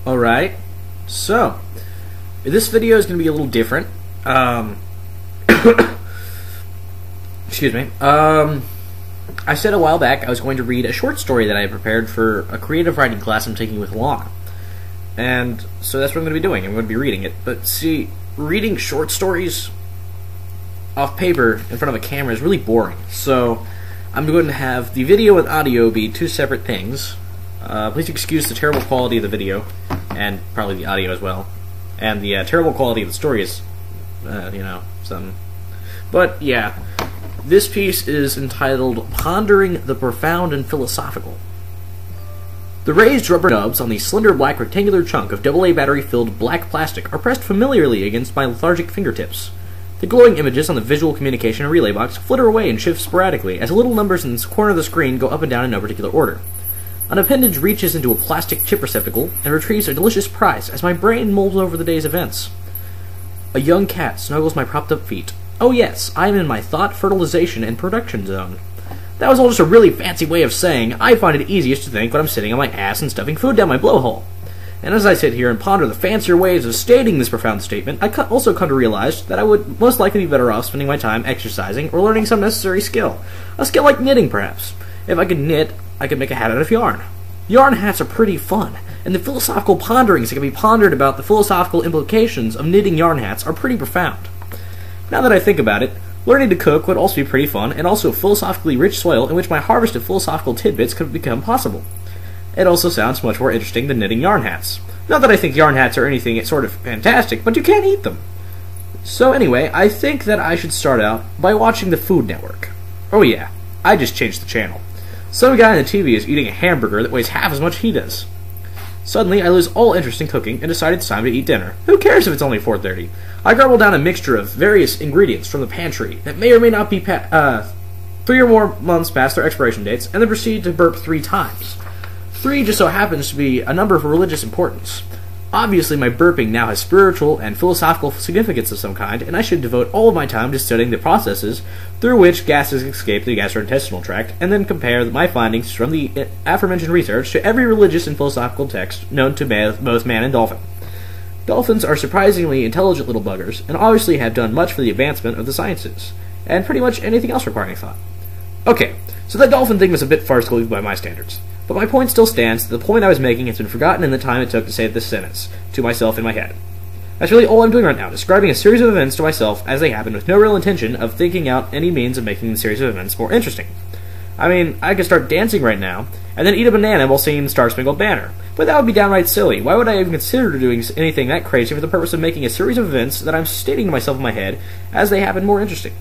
Alright, so this video is going to be a little different. Excuse me. I said a while back I was going to read a short story that I had prepared for a creative writing class I'm taking with Lon. And so that's what I'm going to be doing. I'm going to be reading it. But see, reading short stories off paper in front of a camera is really boring. So I'm going to have the video and audio be two separate things. Please excuse the terrible quality of the video, and probably the audio as well. And the terrible quality of the story is, something. But yeah, this piece is entitled Pondering the Profound and Philosophical. The raised rubber nubs on the slender black rectangular chunk of AA battery-filled black plastic are pressed familiarly against my lethargic fingertips. The glowing images on the visual communication relay box flitter away and shift sporadically as little numbers in the corner of the screen go up and down in no particular order. An appendage reaches into a plastic chip receptacle and retrieves a delicious prize as my brain mulls over the day's events. A young cat snuggles my propped-up feet. Oh yes, I am in my thought, fertilization, and production zone. That was all just a really fancy way of saying I find it easiest to think when I'm sitting on my ass and stuffing food down my blowhole. And as I sit here and ponder the fancier ways of stating this profound statement, I also come to realize that I would most likely be better off spending my time exercising or learning some necessary skill. A skill like knitting, perhaps. If I could knit, I could make a hat out of yarn. Yarn hats are pretty fun, and the philosophical ponderings that can be pondered about the philosophical implications of knitting yarn hats are pretty profound. Now that I think about it, learning to cook would also be pretty fun, and also a philosophically rich soil in which my harvest of philosophical tidbits could become possible. It also sounds much more interesting than knitting yarn hats. Not that I think yarn hats are anything sort of fantastic, but you can't eat them. So anyway, I think that I should start out by watching the Food Network. Oh yeah, I just changed the channel. Some guy on the TV is eating a hamburger that weighs half as much he does. Suddenly, I lose all interest in cooking and decide it's time to eat dinner. Who cares if it's only 4:30? I garble down a mixture of various ingredients from the pantry that may or may not be 3 or more months past their expiration dates, and then proceed to burp 3 times. 3 just so happens to be a number of religious importance. Obviously, my burping now has spiritual and philosophical significance of some kind, and I should devote all of my time to studying the processes through which gases escape the gastrointestinal tract, and then compare my findings from the aforementioned research to every religious and philosophical text known to both man and dolphin. Dolphins are surprisingly intelligent little buggers, and obviously have done much for the advancement of the sciences, and pretty much anything else requiring thought. Okay, so that dolphin thing was a bit farcical by my standards. But my point still stands that the point I was making has been forgotten in the time it took to say this sentence to myself in my head. That's really all I'm doing right now, describing a series of events to myself as they happen with no real intention of thinking out any means of making the series of events more interesting. I mean, I could start dancing right now, and then eat a banana while singing the Star-Spangled Banner, but that would be downright silly. Why would I even consider doing anything that crazy for the purpose of making a series of events that I'm stating to myself in my head as they happen more interesting?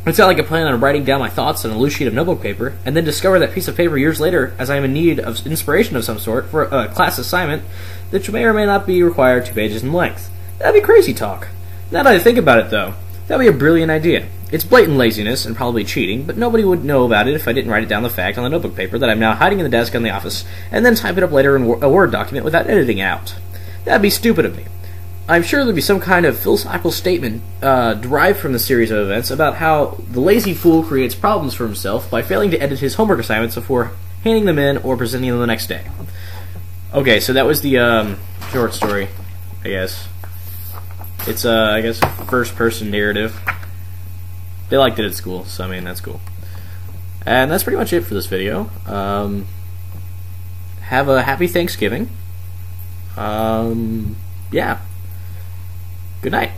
It's not like I plan on writing down my thoughts on a loose sheet of notebook paper, and then discover that piece of paper years later as I am in need of inspiration of some sort for a class assignment that may or may not be required 2 pages in length. That'd be crazy talk. Now that I think about it, though, that'd be a brilliant idea. It's blatant laziness and probably cheating, but nobody would know about it if I didn't write it down the fact on the notebook paper that I'm now hiding in the desk in the office, and then type it up later in a Word document without editing it out. That'd be stupid of me. I'm sure there'd be some kind of philosophical statement derived from the series of events about how the lazy fool creates problems for himself by failing to edit his homework assignments before handing them in or presenting them the next day. Okay, so that was the short story, I guess. It's, I guess, first-person narrative. They liked it at school, so I mean, that's cool. And that's pretty much it for this video. Have a happy Thanksgiving. Yeah. Good night.